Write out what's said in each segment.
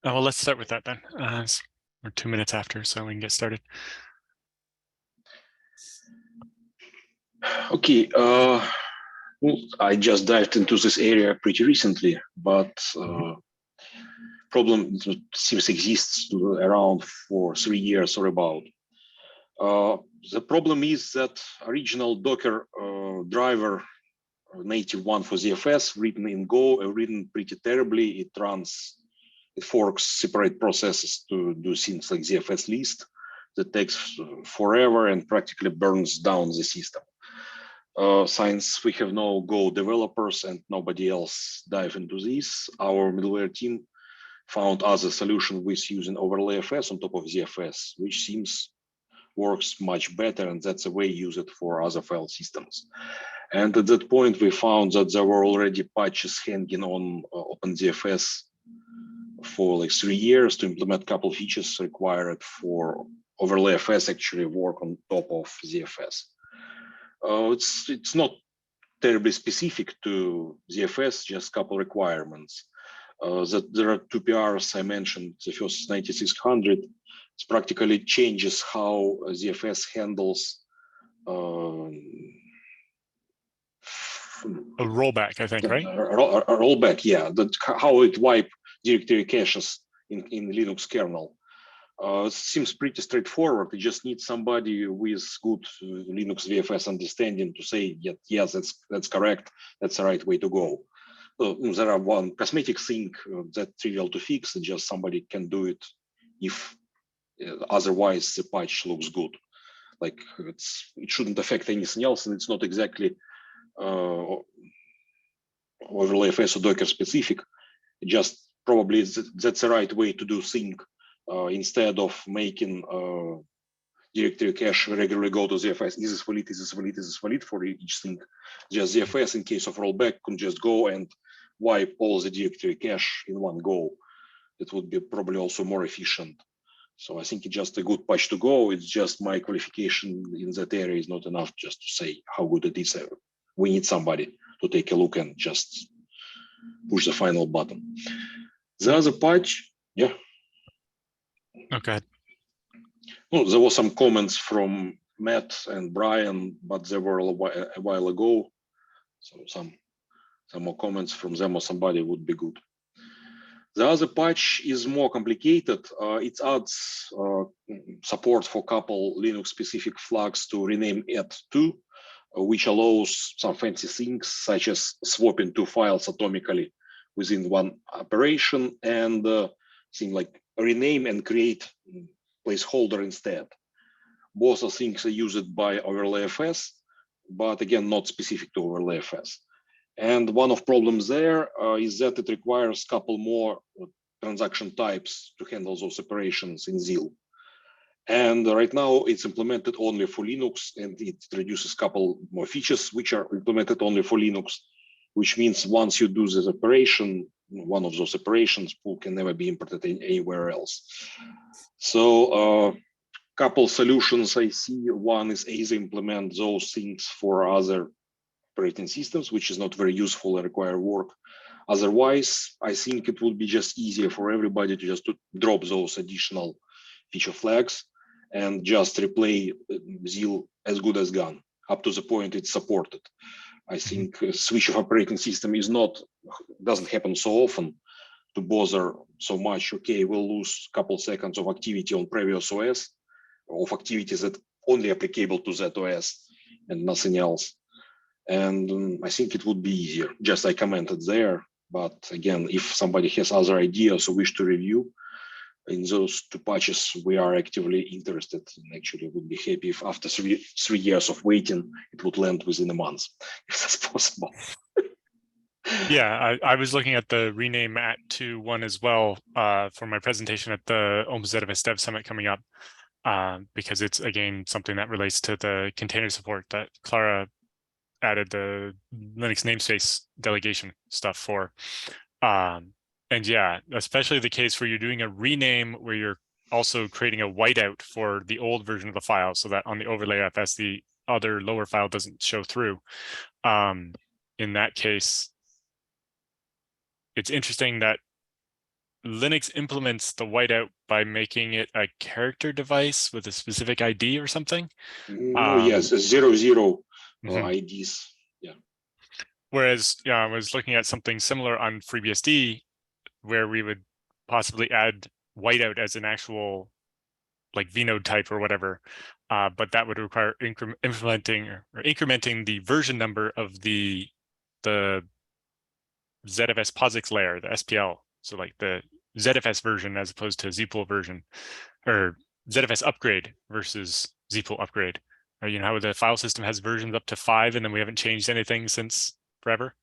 Well, let's start with that then. We're 2 minutes after, so we can get started. Okay, well, I just dived into this area pretty recently, but problem seems exists around for 3 years or about. The problem is that original Docker driver, native one for ZFS, written in Go, written pretty terribly. It forks separate processes to do things like ZFS list that takes forever and practically burns down the system. Since we have no Go developers and nobody else dive into this, our middleware team found other solution with using OverlayFS on top of ZFS, which seems works much better, and that's a way use it for other file systems. And at that point, we found that there were already patches hanging on OpenZFS for like 3 years to implement a couple features required for OverlayFS actually work on top of ZFS. It's not terribly specific to ZFS, just a couple requirements. That there are 2 PRs I mentioned. The first is 9600. It practically changes how ZFS handles A rollback, I think, right? A rollback, yeah. How it wipe directory caches in Linux kernel. It seems pretty straightforward. You just need somebody with good Linux VFS understanding to say, yes, that's correct. That's the right way to go. There are one cosmetic thing that's trivial to fix. Just somebody can do it if otherwise the patch looks good. Like it shouldn't affect anything else, and it's not exactly OverlayFS or Docker specific. Just probably that's the right way to do thing. Instead of making directory cache regularly go to ZFS, is this valid, is this valid, is this valid for each thing. Just ZFS in case of rollback can just go and wipe all the directory cache in one go. It would be probably also more efficient. So I think it's just a good patch to go. It's just my qualification in that area is not enough just to say how good it is. We need somebody to take a look and just push the final button. The other patch, yeah. Okay. Well, there were some comments from Matt and Brian, but they were a while ago. So some more comments from them or somebody would be good. The other patch is more complicated. It adds support for a couple Linux-specific flags to rename it to, which allows some fancy things such as swapping 2 files atomically within one operation and things like rename and create placeholder instead. Both are things are used by OverlayFS, but again, not specific to OverlayFS. And one of problems there is that it requires a couple more transaction types to handle those operations in ZIL. And right now it's implemented only for Linux, and it introduces a couple more features which are implemented only for Linux, which means once you do this operation, one of those operations can never be imported anywhere else. So couple solutions I see. One is either implement those things for other operating systems, which is not very useful and require work. Otherwise, I think it would be just easier for everybody to just drop those additional feature flags and just replay ZIL as good as gone up to the point it's supported. I think a switch of operating system doesn't happen so often to bother so much. Okay, we'll lose a couple seconds of activity on previous OS, of activities that only applicable to that OS and nothing else. And I think it would be easier, just I commented there. But again, if somebody has other ideas or wish to review, in those 2 patches, we are actively interested, and actually would be happy if after 3 years of waiting, it would land within a month, if that's possible. Yeah, I was looking at the rename at 2.1 as well for my presentation at the OpenZFS Dev Summit coming up, because it's, again, something that relates to the container support that Clara added the Linux namespace delegation stuff for. And yeah, especially the case where you're doing a rename where you're also creating a whiteout for the old version of the file so that on the OverlayFS, the other lower file doesn't show through. In that case, it's interesting that Linux implements the whiteout by making it a character device with a specific ID or something. No, yes, 00 mhm. IDs. Yeah. Whereas, yeah, I was looking at something similar on FreeBSD, where we would possibly add whiteout as an actual like vnode type or whatever, but that would require implementing or incrementing the version number of the ZFS POSIX layer, the SPL. So like the ZFS version as opposed to zpool version, or ZFS upgrade versus zpool upgrade. Or, you know how the file system has versions up to 5 and then we haven't changed anything since forever?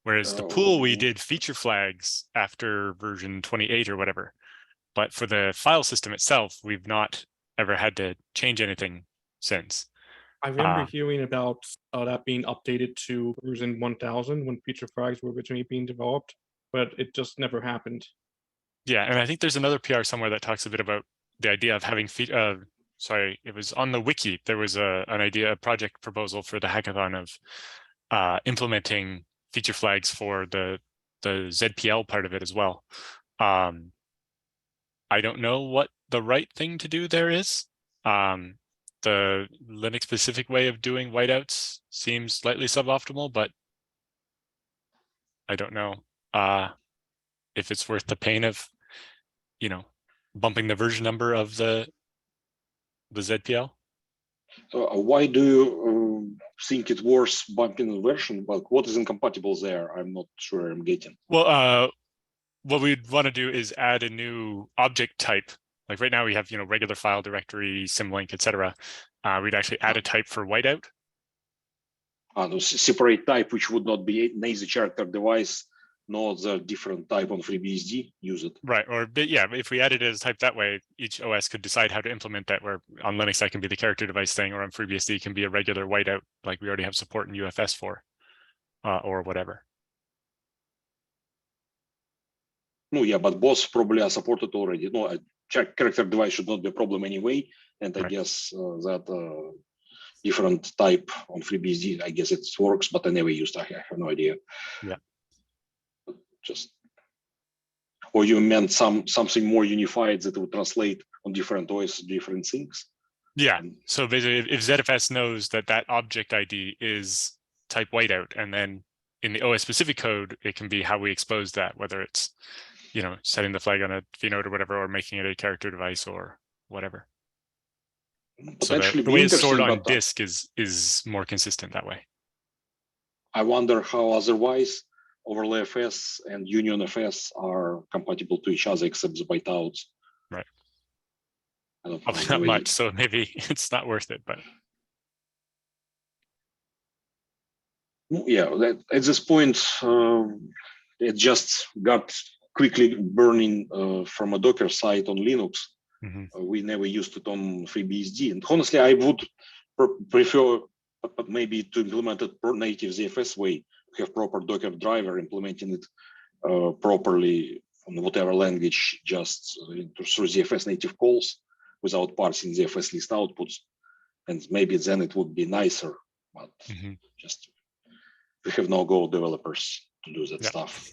Whereas the pool, we did feature flags after version 28 or whatever. But for the file system itself, we've not ever had to change anything since. I remember hearing about that being updated to version 1000 when feature flags were originally being developed, but it just never happened. Yeah, and I think there's another PR somewhere that talks a bit about the idea of having sorry, it was on the wiki. There was an idea, a project proposal for the hackathon of implementing feature flags for the ZPL part of it as well. I don't know what the right thing to do there is. The Linux specific way of doing whiteouts seems slightly suboptimal, but I don't know if it's worth the pain of, you know, bumping the version number of the ZPL. Why do you think it's worth bumping the version? But what is incompatible there? I'm not sure I'm getting. Well, what we'd want to do is add a new object type. Like right now we have, you know, regular file directory, symlink, etc. We'd actually add a type for whiteout. No, separate type, which would not be an easy character device, not the different type on FreeBSD, use it. Right, or yeah, if we added it as type that way, each OS could decide how to implement that, where on Linux that can be the character device thing, or on FreeBSD can be a regular whiteout, like we already have support in UFS for, or whatever. No, yeah, but both probably are supported already. No, a character device should not be a problem anyway, and I guess that different type on FreeBSD, I guess it works, but I never used. I have no idea. Yeah. Just, or you meant something more unified that would translate on different OS, different things? Yeah. So basically, if ZFS knows that that object ID is type whiteout, and then in the OS specific code, it can be how we expose that, whether it's, you know, setting the flag on a vnode or whatever, or making it a character device or whatever. So the way it's stored on disk is more consistent that way. I wonder how otherwise OverlayFS and UnionFS are compatible to each other except the byteouts. Right. I don't know, not much, so maybe it's not worth it, but yeah, at this point it just got quickly burning from a Docker site on Linux. We never used it on FreeBSD, and honestly I would prefer maybe to implement it per native ZFS way, have proper Docker driver implementing it properly on whatever language, just through ZFS native calls without parsing ZFS list outputs, and maybe then it would be nicer, but just we have no Go developers to do that stuff.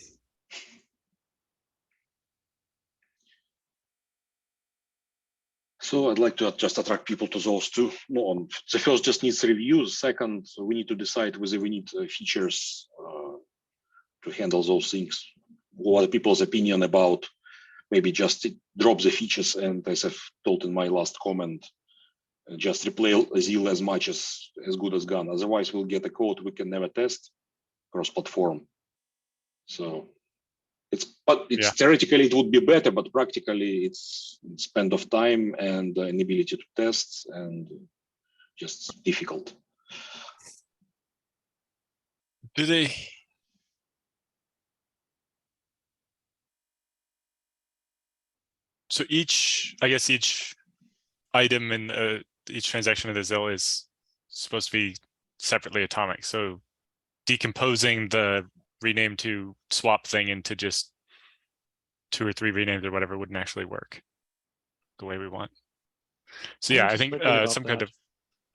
So I'd like to just attract people to those two. No, the first just needs reviews. Second, we need to decide whether we need features to handle those things. What are people's opinion about maybe just drop the features, and as I've told in my last comment, just replay ZIL as much as good as gone. Otherwise, we'll get a code we can never test cross-platform. So it's theoretically it would be better, but practically it's spend of time and inability to test and just difficult. Do they? So I guess each item in each transaction of the ZIL is supposed to be separately atomic. So decomposing the rename to swap thing into just 2 or 3 renames or whatever wouldn't actually work the way we want. So yeah, I think some kind of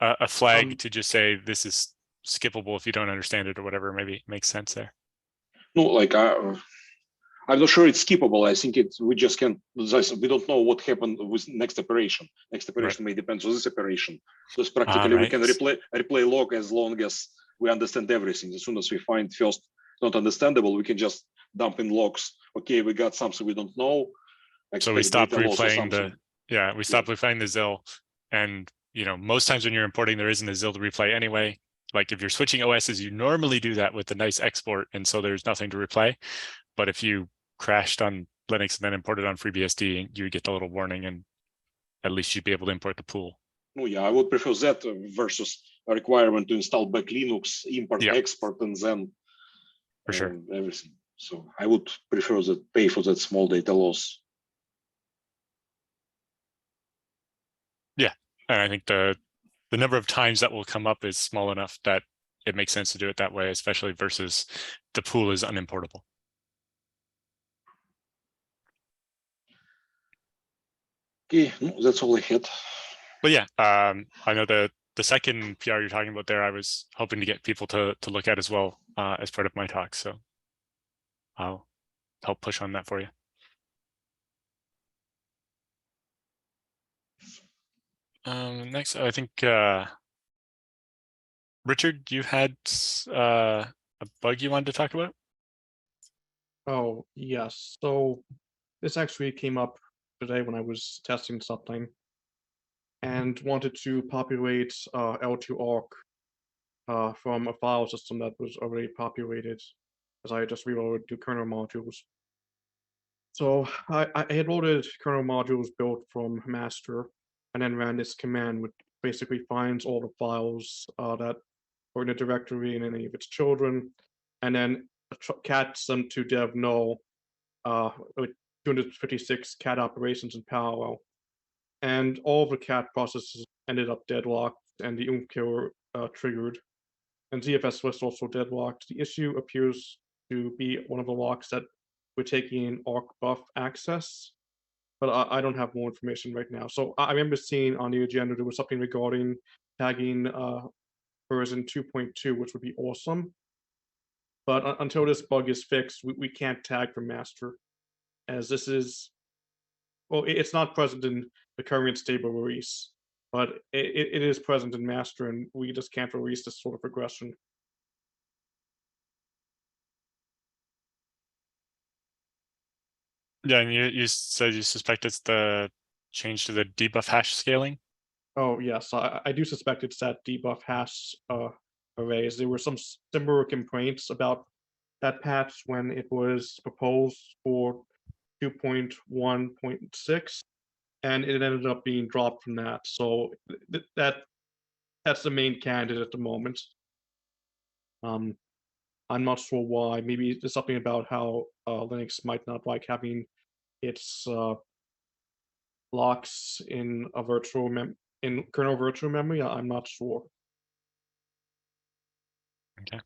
a flag to just say this is skippable if you don't understand it or whatever maybe makes sense there. No, like I'm not sure it's skippable. I think we just can't. We don't know what happened with next operation. Next operation may depend on this operation. So practically we can replay log as long as we understand everything. As soon as we find first not understandable, we can just dump in logs. Okay, we got something we don't know. So we stop replaying we stop replaying the ZIL, and most times when you're importing, there isn't a ZIL to replay anyway. Like if you're switching OSs, you normally do that with a nice export, and so there's nothing to replay. But if you crashed on Linux and then imported on FreeBSD, you would get the little warning, and at least you'd be able to import the pool. Oh yeah, I would prefer that versus a requirement to install back Linux, import, export, and then for sure everything. So I would prefer that pay for that small data loss. Yeah, and I think the number of times that will come up is small enough that it makes sense to do it that way, especially versus the pool is unimportable. Okay, that's all I had. But yeah, I know the second PR you're talking about there, I was hoping to get people to look at as well as part of my talk. So I'll help push on that for you. Next, I think Richard, you had a bug you wanted to talk about? Oh, yes. So this actually came up today when I was testing something and wanted to populate L2 arc from a file system that was already populated as I just reloaded to kernel modules. So I had loaded kernel modules built from master and then ran this command, which basically finds all the files that are in a directory and any of its children, and then cats them to dev null with 256 cat operations in parallel. And all of the cat processes ended up deadlocked, and the killer triggered. And ZFS was also deadlocked. The issue appears to be one of the locks that we're taking arc buff access, but I don't have more information right now. So I remember seeing on the agenda there was something regarding tagging version 2.2, which would be awesome. But until this bug is fixed, we can't tag from master, as this is, well, it's not present in the current stable release, but it is present in master, and we just can't release this sort of regression. Yeah, and you said you suspect it's the change to the debuff hash scaling? Oh, yes, I do suspect it's that debuff hash arrays. There were some similar complaints about that patch when it was proposed for 2.1.6, and it ended up being dropped from that. So that's the main candidate at the moment. I'm not sure why. Maybe there's something about how Linux might not like having its locks in a kernel virtual memory. I'm not sure. Okay.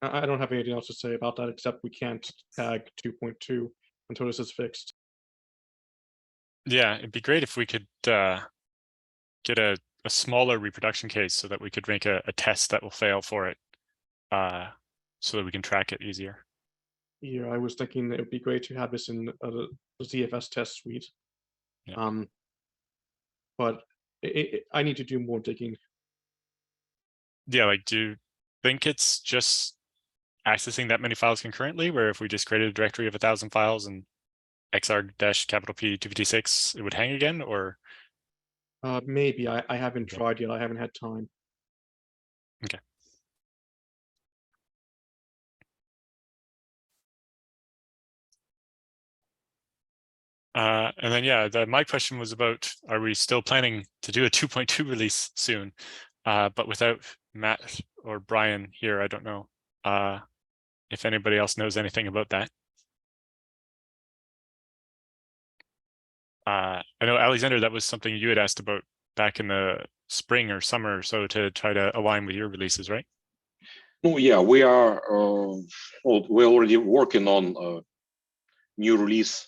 I don't have anything else to say about that except we can't tag 2.2 until this is fixed. Yeah, it'd be great if we could get a smaller reproduction case so that we could make a test that will fail for it, so that we can track it easier. Yeah, I was thinking it would be great to have this in the ZFS test suite. Yeah. But I need to do more digging. Yeah, like, do you think it's just accessing that many files concurrently, where if we just created a directory of 1,000 files and XR-P256, it would hang again, or? Maybe. I haven't tried yet. I haven't had time. Okay. And then, yeah, my question was about, are we still planning to do a 2.2 release soon? But without Matt or Brian here, I don't know if anybody else knows anything about that. I know, Alexander, that was something you had asked about back in the spring or summer or so to try to align with your releases, right? No, yeah, we are. We're already working on a new release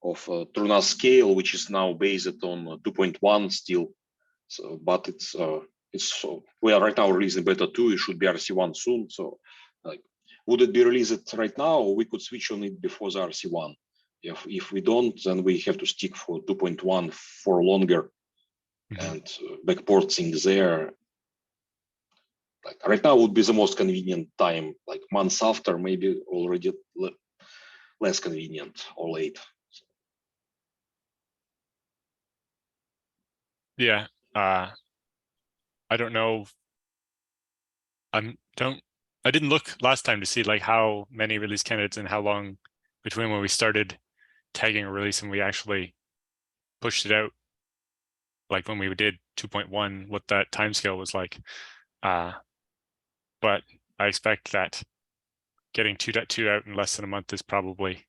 of TrueNAS scale, which is now based on 2.1 still. So, but it's we are right now releasing beta 2. It should be RC1 soon. So, like, would it be released right now, or we could switch on it before the RC1? If we don't, then we have to stick for 2.1 for longer, and backport things there. Like right now would be the most convenient time. Like months after, maybe already less convenient or late. Yeah. I don't know. I didn't look last time to see like how many release candidates and how long between when we started tagging a release and we actually pushed it out. Like when we did 2.1, what that timescale was like. But I expect that getting 2.2 out in less than a month is probably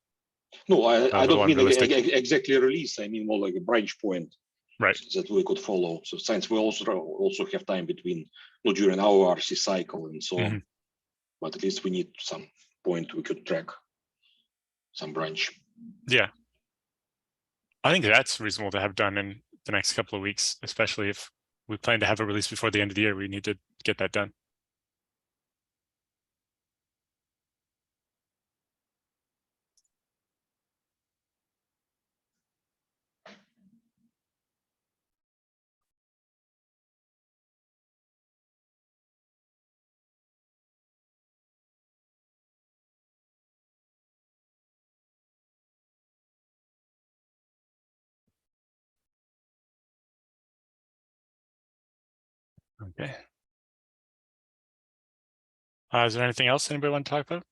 no. I don't mean exactly release. I mean more like a branch point, right? That we could follow. So since we also have time between during our RC cycle and so on, but at least we need some point we could track some branch. Yeah, I think that's reasonable to have done in the next couple of weeks, especially if we plan to have a release before the end of the year. We need to get that done. Okay. Is there anything else anybody want to talk about?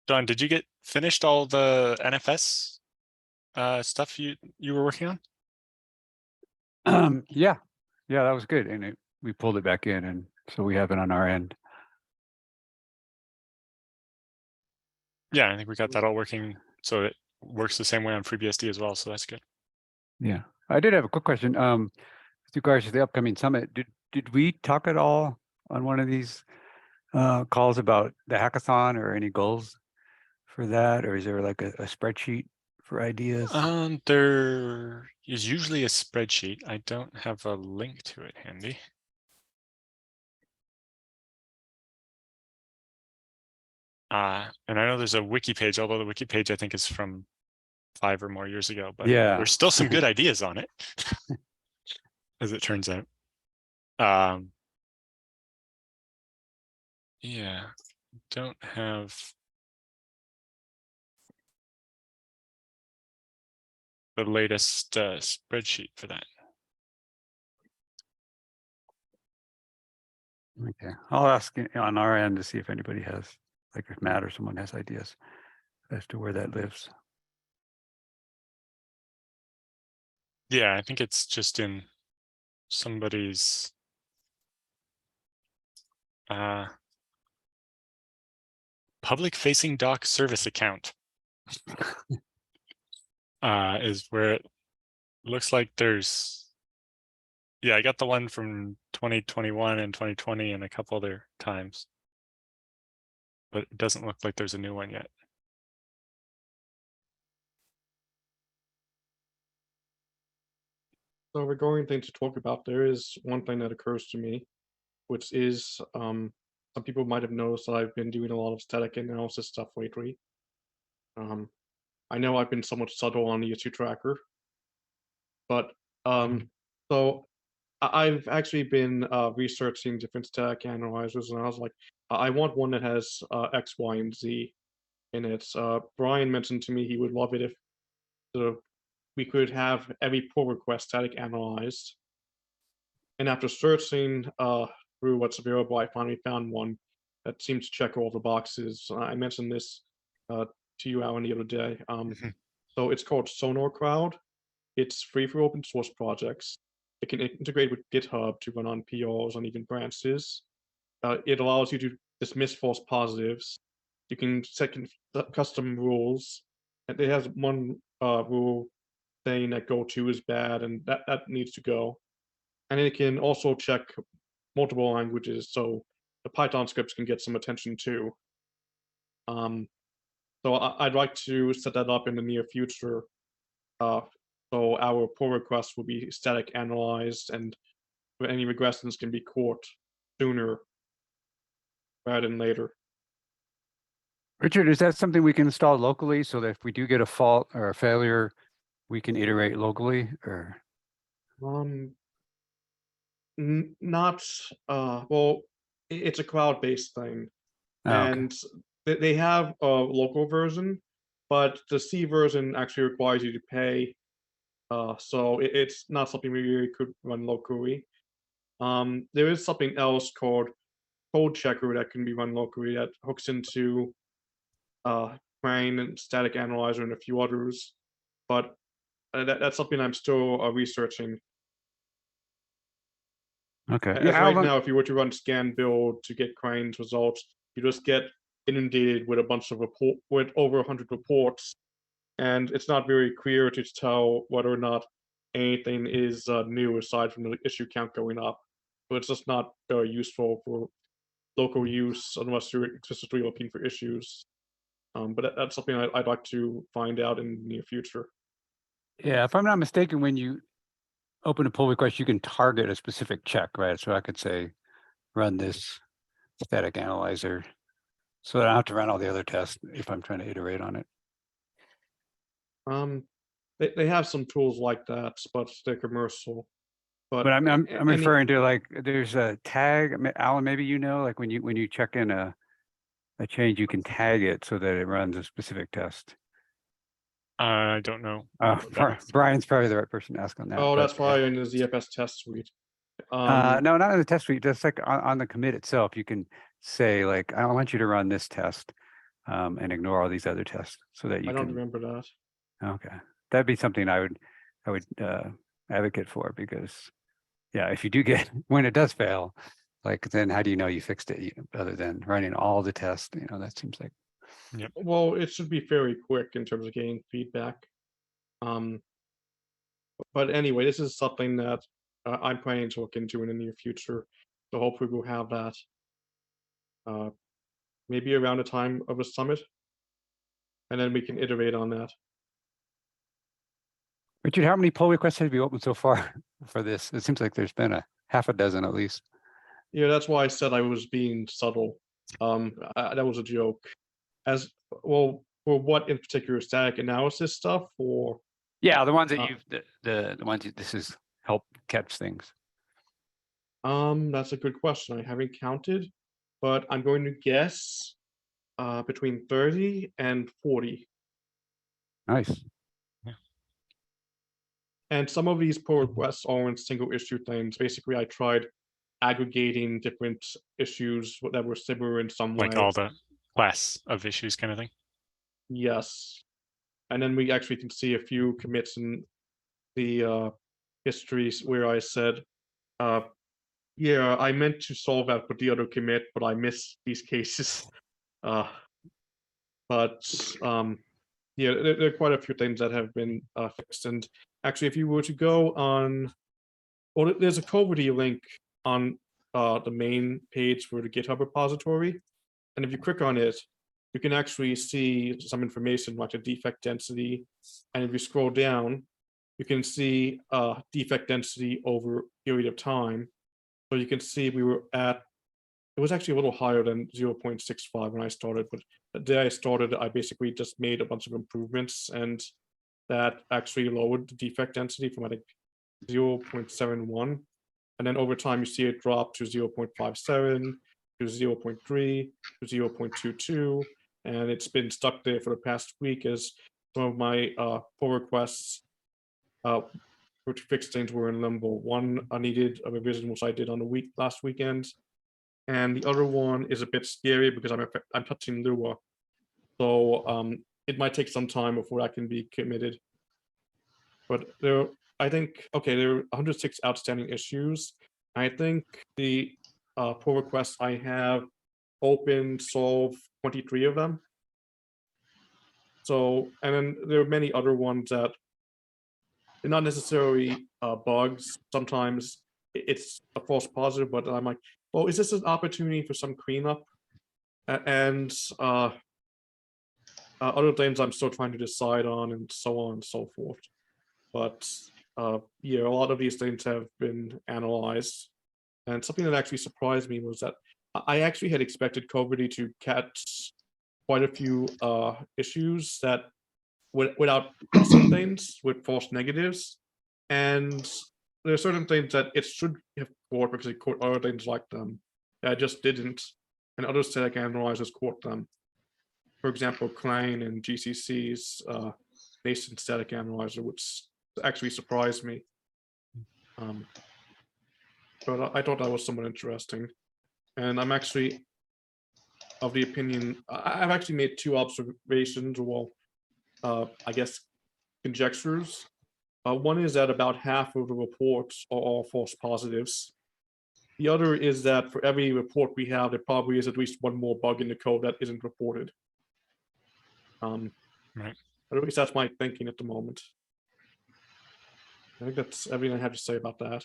John, did you get finished all the NFS stuff you were working on? Yeah, that was good, and we pulled it back in, and so we have it on our end. Yeah, I think we got that all working, so it works the same way on FreeBSD as well. So that's good. Yeah, I did have a quick question. With regards to the upcoming summit, did we talk at all on one of these calls about the hackathon or any goals for that, or is there like a spreadsheet for ideas? There is usually a spreadsheet. I don't have a link to it handy. And I know there's a wiki page, although the wiki page I think is from 5 or more years ago, but yeah, there's still some good ideas on it, as it turns out. Yeah, don't have the latest spreadsheet for that. Okay, I'll ask on our end to see if anybody has, like if Matt or someone has ideas as to where that lives. Yeah, I think it's just in somebody's public-facing doc service account. Is where it looks like there's, yeah, I got the one from 2021 and 2020 and a couple other times, but it doesn't look like there's a new one yet. So regarding things to talk about, there is one thing that occurs to me, which is some people might have noticed that I've been doing a lot of static analysis stuff lately. I know I've been somewhat subtle on the issue tracker, but so I've actually been researching different static analyzers, and I was like, I want one that has X, Y, and Z in it. Brian mentioned to me he would love it if we could have every pull request static analyzed. And after searching through what's available, I finally found one that seems to check all the boxes. I mentioned this to you, Alan, the other day. So it's called Sonar Crowd. It's free for open source projects. It can integrate with GitHub to run on PRs and even branches. It allows you to dismiss false positives. You can set custom rules. And it has one rule saying that go-to is bad and that needs to go. And it can also check multiple languages, so the Python scripts can get some attention too. So I'd like to set that up in the near future So our pull requests will be static analyzed, and any regressions can be caught sooner rather than later. Richard, is that something we can install locally so that if we do get a fault or a failure, we can iterate locally or? Not well, it's a cloud-based thing, Oh, okay. and they have a local version, but the C version actually requires you to pay. So it's not something we really could run locally. There is something else called Code Checker that can be run locally that hooks into Crane and Static Analyzer and a few others, but that's something I'm still researching. Okay. As Yeah. right now, if you were to run scan build to get Crane's results, you just get inundated with a bunch of with over 100 reports, and it's not very clear to tell whether or not anything is new aside from the issue count going up. So it's just not very useful for local use unless you're explicitly looking for issues. But that's something I'd like to find out in the near future. Yeah, if I'm not mistaken, when you open a pull request, you can target a specific check, right? So I could say, run this static analyzer, so that I don't have to run all the other tests if I'm trying to iterate on it. They have some tools like that, but they're commercial. But I'm referring to, like, there's a tag, Alan, maybe you know, like when you check in a change, you can tag it so that it runs a specific test. I don't know. Brian's probably the right person to ask on that. Oh, but, that's probably in the ZFS test suite. no, not in the test suite, just like on the commit itself, you can say, like, I want you to run this test and ignore all these other tests so that you I don't can. remember that. Okay, that'd be something I would advocate for, because yeah, if you do get, when it does fail, like, then how do you know you fixed it other than running all the tests? That seems like. Well, it should be very quick in terms of getting feedback. But anyway, this is something that I'm planning to look into in the near future. So hopefully we'll have that maybe around the time of the summit, and then we can iterate on that. Richard, how many pull requests have you opened so far for this? It seems like there's been a half a dozen at least. Yeah, that's why I said I was being subtle. That was a joke. As well, for what in particular, static analysis stuff, or yeah, the ones that you've the ones this is help catch things. That's a good question. I haven't counted, but I'm going to guess between 30 and 40. Nice. And some of these pull requests are in single issue things. Basically, I tried aggregating different issues that were similar in some way. Like all the class of issues kind of thing. Yes. And then we actually can see a few commits in the histories where I said, yeah, I meant to solve that with the other commit, but I missed these cases. Yeah, there are quite a few things that have been fixed. And actually, if you were to go on, well, there's a Coverty link on the main page for the GitHub repository. And if you click on it, you can actually see some information like the defect density. And if you scroll down, you can see defect density over a period of time. So you can see we were at, it was actually a little higher than 0.65 when I started, but the day I started, I basically just made a bunch of improvements, and that actually lowered the defect density from, I think, 0.71. And then over time, you see it drop to 0.57, to 0.3, to 0.22. And it's been stuck there for the past week as some of my pull requests which fixed things were in limbo. One needed a revision, which I did on the last weekend. And the other one is a bit scary because I'm touching Lua. So it might take some time before that can be committed. But I think, okay, there are 106 outstanding issues. I think the pull requests I have open solve 23 of them. So, and then there are many other ones that they're not necessarily bugs. Sometimes it's a false positive, but I'm like, well, is this an opportunity for some cleanup? And other things I'm still trying to decide on, and so on and so forth. but yeah, a lot of these things have been analyzed. And something that actually surprised me was that I actually had expected Covity to catch quite a few issues that without some things with false negatives, and there are certain things that it should have caught because it caught other things like them that it just didn't, and other static analyzers caught them. For example, Clang and GCC's nascent static analyzer, which actually surprised me. But I thought that was somewhat interesting, and I'm actually of the opinion I've actually made two observations, well, I guess conjectures. One is that about half of the reports are all false positives. The other is that for every report we have, there probably is at least one more bug in the code that isn't reported. Right. But at least that's my thinking at the moment. I think that's everything I have to say about that.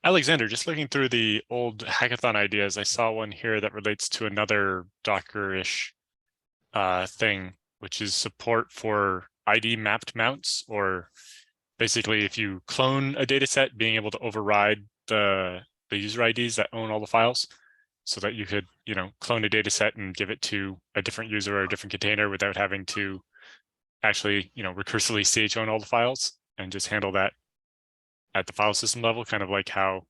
Alexander, just looking through the old hackathon ideas, I saw one here that relates to another Docker-ish thing, which is support for ID mapped mounts, or basically if you clone a data set, being able to override the user IDs that own all the files, so that you could, clone a data set and give it to a different user or a different container without having to actually, recursively chown all the files and just handle that at the file system level, kind of like how,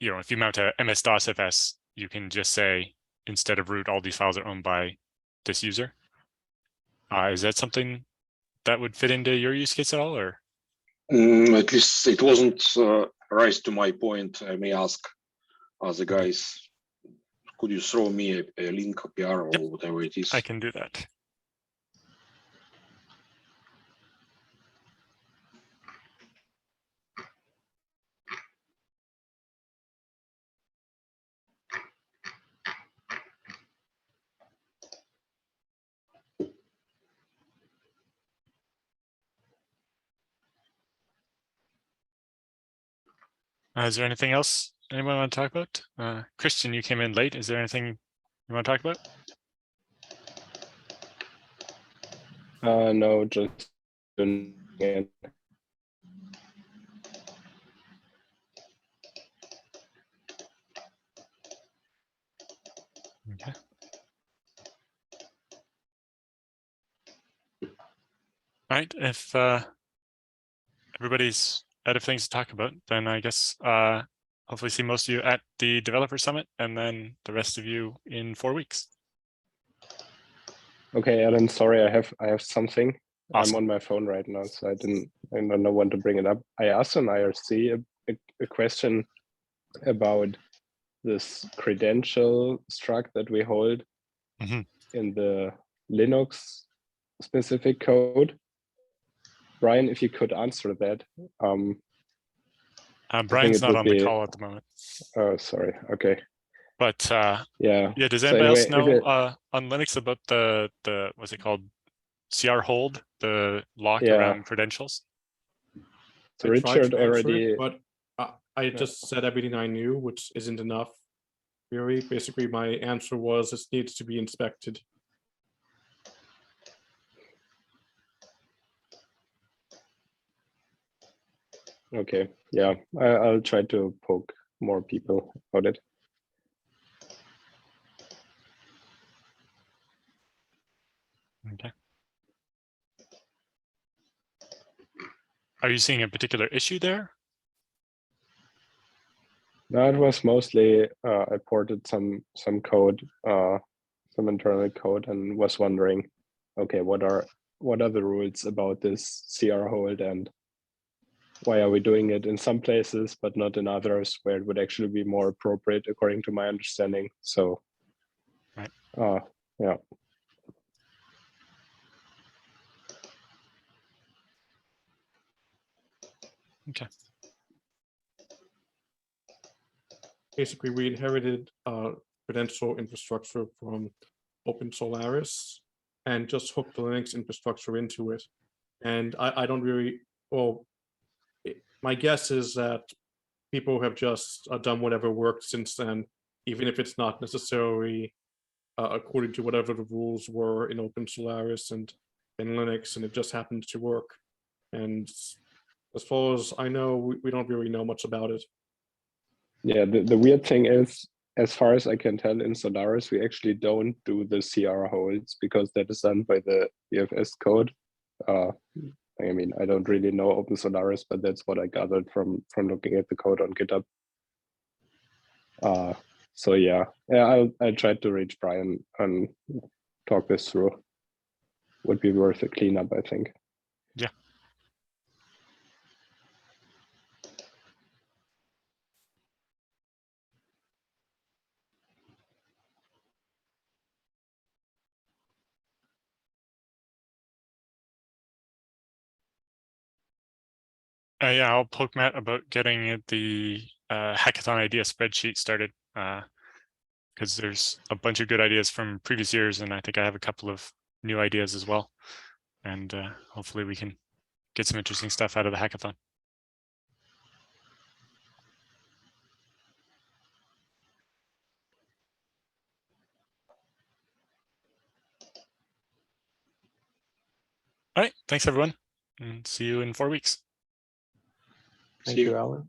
if you mount a MS-DOS-FS, you can just say, instead of root, all these files are owned by this user. Is that something that would fit into your use case at all, or? At least it wasn't rise to my point. I may ask other guys, could you throw me a link, a PR, or whatever it is? I can do that. Is there anything else anyone want to talk about? Christian, you came in late. Is there anything you want to talk about? No, just again. Okay. All right. If everybody's out of things to talk about, then I guess hopefully see most of you at the developer summit, and then the rest of you in 4 weeks. Okay, Alan, sorry, I have something. Awesome. I'm on my phone right now, so I don't know when to bring it up. I asked on IRC a question about this credential struct that we hold in the Linux specific code. Brian, if you could answer that. Brian's not on the call at the moment. Oh, sorry. Okay. But yeah. Does So anybody anyway, else know on Linux about the what's it called, CR hold, the lock around credentials? So Richard already, but I just said everything I knew, which isn't enough. Really, basically, my answer was this needs to be inspected. Okay, yeah, I'll try to poke more people about it. Okay. Are you seeing a particular issue there? No, it was mostly I ported some code, some internal code, and was wondering, okay, what are the rules about this CR hold, and why are we doing it in some places but not in others where it would actually be more appropriate according to my understanding? So, right. Yeah. Okay. Basically, we inherited credential infrastructure from OpenSolaris and just hooked the Linux infrastructure into it. And I don't really, well, my guess is that people have just done whatever worked since then, even if it's not necessarily according to whatever the rules were in OpenSolaris and in Linux, and it just happened to work. And as far as I know, we don't really know much about it. Yeah, the weird thing is, as far as I can tell, in Solaris, we actually don't do the CR holds because that is done by the VFS code. I mean, I don't really know Open Solaris, but that's what I gathered from looking at the code on GitHub. So yeah, I'll try to reach Brian and talk this through. Would be worth a cleanup, I think. Yeah. Yeah, I'll poke Matt about getting the hackathon idea spreadsheet started, because there's a bunch of good ideas from previous years, and I think I have a couple of new ideas as well. And hopefully we can get some interesting stuff out of the hackathon. All right, thanks everyone, and see you in 4 weeks. Thank you, Alan.